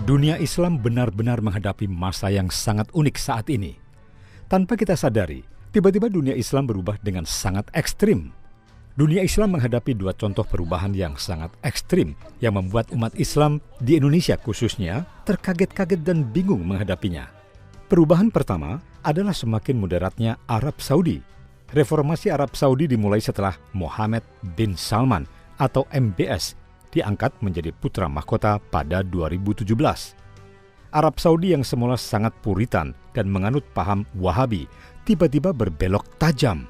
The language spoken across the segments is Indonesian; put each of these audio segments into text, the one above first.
Dunia Islam benar-benar menghadapi masa yang sangat unik saat ini. Tanpa kita sadari, tiba-tiba dunia Islam berubah dengan sangat ekstrim. Dunia Islam menghadapi dua contoh perubahan yang sangat ekstrim yang membuat umat Islam di Indonesia khususnya terkaget-kaget dan bingung menghadapinya. Perubahan pertama adalah semakin moderatnya Arab Saudi. Reformasi Arab Saudi dimulai setelah Mohammed bin Salman atau MBS diangkat menjadi putra mahkota pada 2017. Arab Saudi yang semula sangat puritan dan menganut paham Wahabi tiba-tiba berbelok tajam.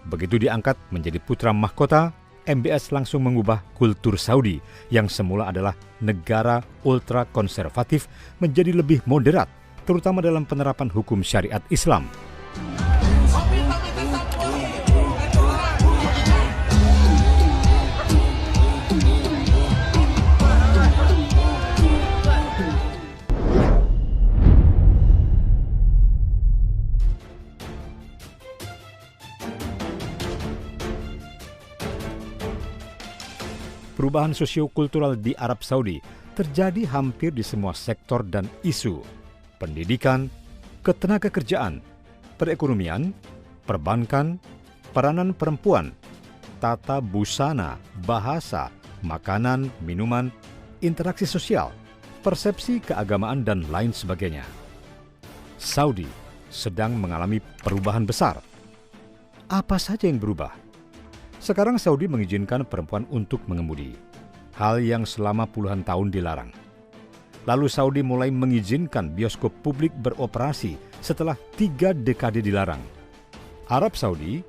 Begitu diangkat menjadi putra mahkota, MBS langsung mengubah kultur Saudi yang semula adalah negara ultra konservatif menjadi lebih moderat, terutama dalam penerapan hukum syariat Islam. Perubahan sosiokultural di Arab Saudi terjadi hampir di semua sektor dan isu: pendidikan, ketenagakerjaan, perekonomian, perbankan, peranan perempuan, tata busana, bahasa, makanan, minuman, interaksi sosial, persepsi keagamaan, dan lain sebagainya. Saudi sedang mengalami perubahan besar. Apa saja yang berubah? Sekarang Saudi mengizinkan perempuan untuk mengemudi, hal yang selama puluhan tahun dilarang. Lalu Saudi mulai mengizinkan bioskop publik beroperasi setelah 3 dekade dilarang. Arab Saudi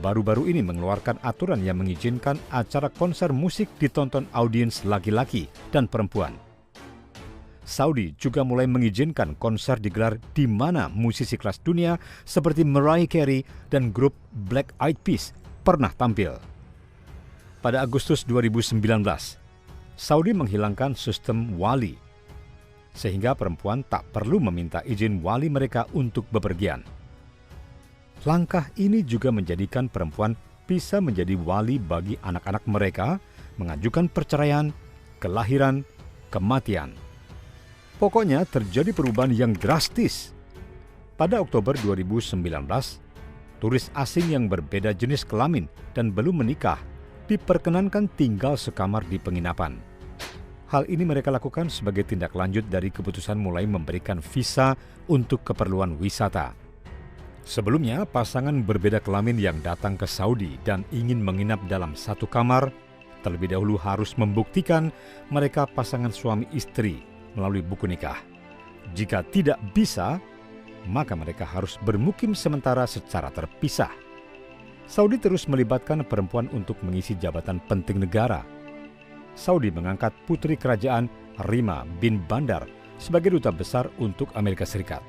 baru-baru ini mengeluarkan aturan yang mengizinkan acara konser musik ditonton audiens laki-laki dan perempuan. Saudi juga mulai mengizinkan konser digelar di mana musisi kelas dunia seperti Mariah Carey dan grup Black Eyed Peas pernah tampil. Pada Agustus 2019, Saudi menghilangkan sistem wali, sehingga perempuan tak perlu meminta izin wali mereka untuk bepergian. Langkah ini juga menjadikan perempuan bisa menjadi wali bagi anak-anak mereka, mengajukan perceraian, kelahiran, kematian. Pokoknya terjadi perubahan yang drastis. Pada Oktober 2019, turis asing yang berbeda jenis kelamin dan belum menikah diperkenankan tinggal sekamar di penginapan. Hal ini mereka lakukan sebagai tindak lanjut dari keputusan mulai memberikan visa untuk keperluan wisata. Sebelumnya, pasangan berbeda kelamin yang datang ke Saudi dan ingin menginap dalam satu kamar, terlebih dahulu harus membuktikan mereka pasangan suami istri melalui buku nikah. Jika tidak bisa, maka mereka harus bermukim sementara secara terpisah. Saudi terus melibatkan perempuan untuk mengisi jabatan penting negara. Saudi mengangkat putri kerajaan Rima bin Bandar sebagai duta besar untuk Amerika Serikat.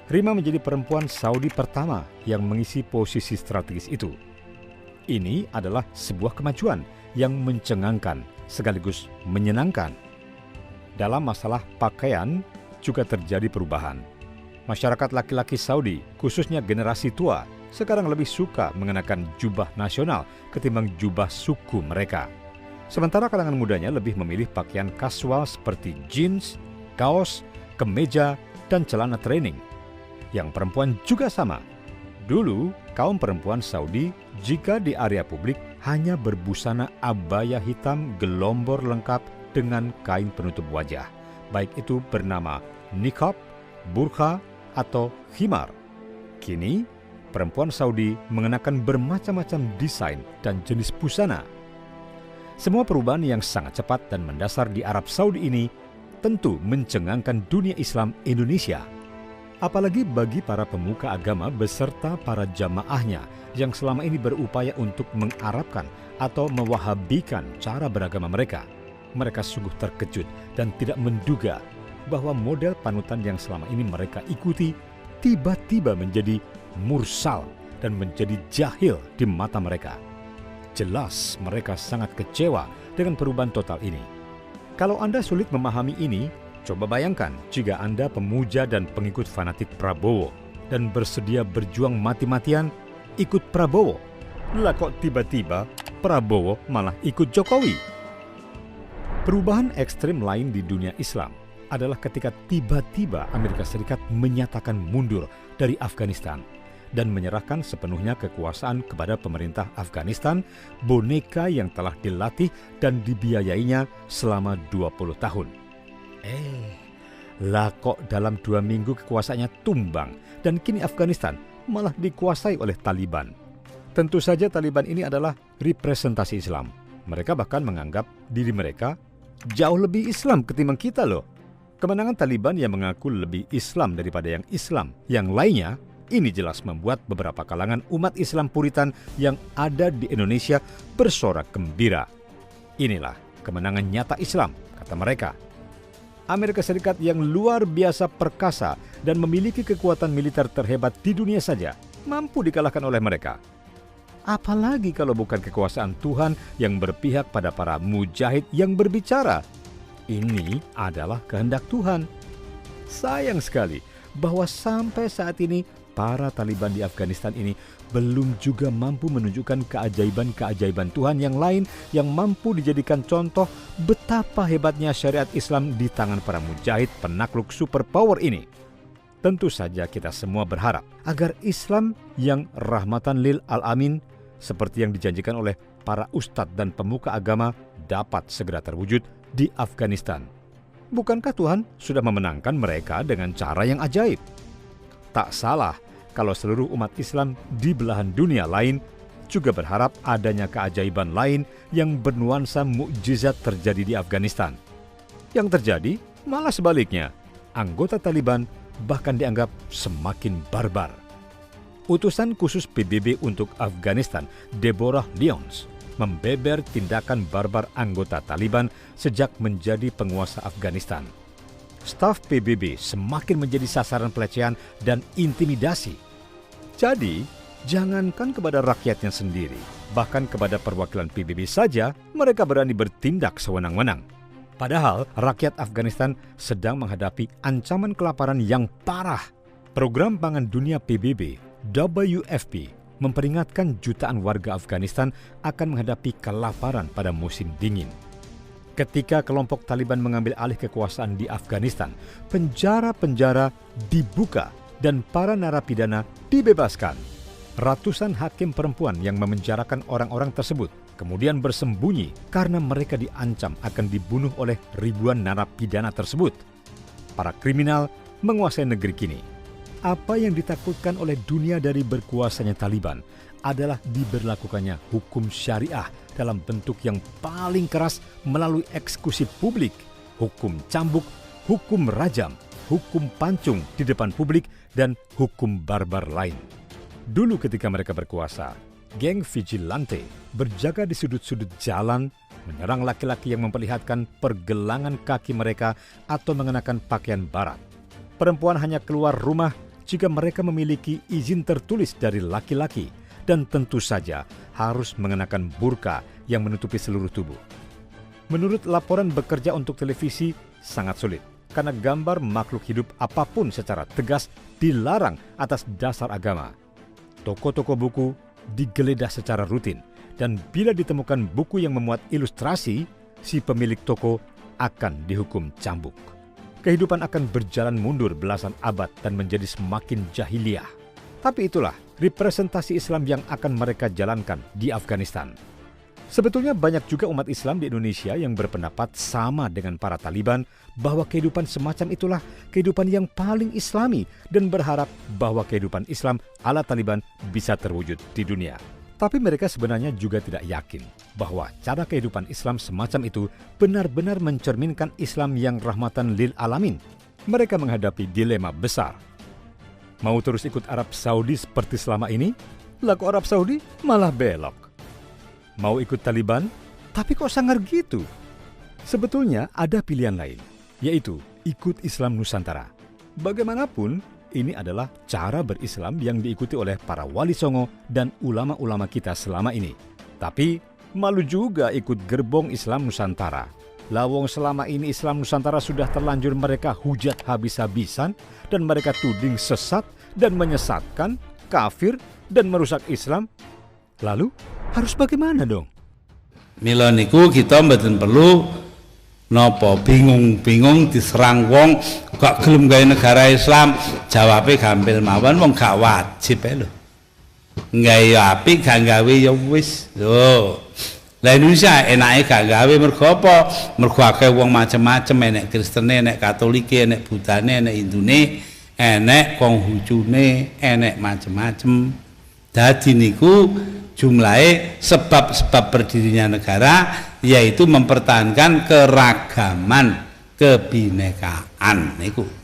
Rima menjadi perempuan Saudi pertama yang mengisi posisi strategis itu. Ini adalah sebuah kemajuan yang mencengangkan sekaligus menyenangkan. Dalam masalah pakaian juga terjadi perubahan. Masyarakat laki-laki Saudi, khususnya generasi tua, sekarang lebih suka mengenakan jubah nasional ketimbang jubah suku mereka. Sementara kalangan mudanya lebih memilih pakaian kasual seperti jeans, kaos, kemeja, dan celana training. Yang perempuan juga sama. Dulu, kaum perempuan Saudi jika di area publik hanya berbusana abaya hitam gelombor lengkap dengan kain penutup wajah, baik itu bernama niqab, burqa, atau khimar. Kini, perempuan Saudi mengenakan bermacam-macam desain dan jenis busana. Semua perubahan yang sangat cepat dan mendasar di Arab Saudi ini tentu mencengangkan dunia Islam Indonesia. Apalagi bagi para pemuka agama beserta para jamaahnya yang selama ini berupaya untuk mengarabkan atau mewahabikan cara beragama mereka. Mereka sungguh terkejut dan tidak menduga bahwa model panutan yang selama ini mereka ikuti tiba-tiba menjadi mursal dan menjadi jahil di mata mereka. Jelas mereka sangat kecewa dengan perubahan total ini. Kalau Anda sulit memahami ini, coba bayangkan jika Anda pemuja dan pengikut fanatik Prabowo dan bersedia berjuang mati-matian ikut Prabowo. Lah kok tiba-tiba Prabowo malah ikut Jokowi? Perubahan ekstrim lain di dunia Islam adalah ketika tiba-tiba Amerika Serikat menyatakan mundur dari Afghanistan dan menyerahkan sepenuhnya kekuasaan kepada pemerintah Afghanistan, boneka yang telah dilatih dan dibiayainya selama 20 tahun. Lah kok dalam 2 minggu kekuasaannya tumbang dan kini Afghanistan malah dikuasai oleh Taliban. Tentu saja Taliban ini adalah representasi Islam. Mereka bahkan menganggap diri mereka jauh lebih Islam ketimbang kita loh. Kemenangan Taliban yang mengaku lebih Islam daripada yang Islam yang lainnya, ini jelas membuat beberapa kalangan umat Islam Puritan yang ada di Indonesia bersorak gembira. Inilah kemenangan nyata Islam, kata mereka. Amerika Serikat yang luar biasa perkasa dan memiliki kekuatan militer terhebat di dunia saja mampu dikalahkan oleh mereka. Apalagi kalau bukan kekuasaan Tuhan yang berpihak pada para mujahid yang berbicara. Ini adalah kehendak Tuhan. Sayang sekali bahwa sampai saat ini para Taliban di Afghanistan ini belum juga mampu menunjukkan keajaiban-keajaiban Tuhan yang lain yang mampu dijadikan contoh betapa hebatnya syariat Islam di tangan para mujahid penakluk superpower ini. Tentu saja kita semua berharap agar Islam yang rahmatan lil alamin seperti yang dijanjikan oleh para ustadz dan pemuka agama dapat segera terwujud di Afghanistan. Bukankah Tuhan sudah memenangkan mereka dengan cara yang ajaib? Tak salah kalau seluruh umat Islam di belahan dunia lain juga berharap adanya keajaiban lain yang bernuansa mukjizat terjadi di Afghanistan. Yang terjadi malah sebaliknya, anggota Taliban bahkan dianggap semakin barbar. Utusan khusus PBB untuk Afghanistan, Deborah Lyons, membeber tindakan barbar anggota Taliban sejak menjadi penguasa Afghanistan. Staf PBB semakin menjadi sasaran pelecehan dan intimidasi. Jadi, jangankan kepada rakyatnya sendiri, bahkan kepada perwakilan PBB saja, mereka berani bertindak sewenang-wenang. Padahal, rakyat Afghanistan sedang menghadapi ancaman kelaparan yang parah. Program Pangan Dunia PBB, WFP, memperingatkan jutaan warga Afghanistan akan menghadapi kelaparan pada musim dingin. Ketika kelompok Taliban mengambil alih kekuasaan di Afghanistan, penjara-penjara dibuka dan para narapidana dibebaskan. Ratusan hakim perempuan yang memenjarakan orang-orang tersebut kemudian bersembunyi karena mereka diancam akan dibunuh oleh ribuan narapidana tersebut. Para kriminal menguasai negeri kini. Apa yang ditakutkan oleh dunia dari berkuasanya Taliban adalah diberlakukannya hukum syariah dalam bentuk yang paling keras melalui eksekusi publik, hukum cambuk, hukum rajam, hukum pancung di depan publik, dan hukum barbar lain. Dulu ketika mereka berkuasa, geng vigilante berjaga di sudut-sudut jalan, menyerang laki-laki yang memperlihatkan pergelangan kaki mereka atau mengenakan pakaian barat. Perempuan hanya keluar rumah jika mereka memiliki izin tertulis dari laki-laki dan tentu saja harus mengenakan burka yang menutupi seluruh tubuh. Menurut laporan bekerja untuk televisi, sangat sulit karena gambar makhluk hidup apapun secara tegas dilarang atas dasar agama. Toko-toko buku digeledah secara rutin dan bila ditemukan buku yang memuat ilustrasi, si pemilik toko akan dihukum cambuk. Kehidupan akan berjalan mundur belasan abad dan menjadi semakin jahiliyah. Tapi itulah representasi Islam yang akan mereka jalankan di Afghanistan. Sebetulnya banyak juga umat Islam di Indonesia yang berpendapat sama dengan para Taliban bahwa kehidupan semacam itulah kehidupan yang paling Islami dan berharap bahwa kehidupan Islam ala Taliban bisa terwujud di dunia. Tapi mereka sebenarnya juga tidak yakin bahwa cara kehidupan Islam semacam itu benar-benar mencerminkan Islam yang rahmatan lil alamin. Mereka menghadapi dilema besar. Mau terus ikut Arab Saudi seperti selama ini? Lah kok Arab Saudi malah belok. Mau ikut Taliban? Tapi kok sangar gitu? Sebetulnya ada pilihan lain, yaitu ikut Islam Nusantara. Bagaimanapun, ini adalah cara berislam yang diikuti oleh para wali songo dan ulama-ulama kita selama ini. Tapi malu juga ikut gerbong Islam Nusantara. Lawong selama ini Islam Nusantara sudah terlanjur mereka hujat habis-habisan dan mereka tuding sesat dan menyesatkan, kafir dan merusak Islam. Lalu harus bagaimana dong? Mila niku kita mboten perlu Napa bingung diserang wong gak gelem gawe negara Islam, jawabe gampil mawon wong gak wajib ae lho. Gawe apik gak gawe ya wis. Lho. Lah Indonesia enake gak gawe mergo apa? Mergo akeh wong macem-macem, enek Kristene, enek Katolike, enek Budane, enek Hindune, enek Konghucune, enek macem-macem. Dadi niku jumlahe sebab-sebab berdirinya negara yaitu mempertahankan keragaman kebinekaan niku.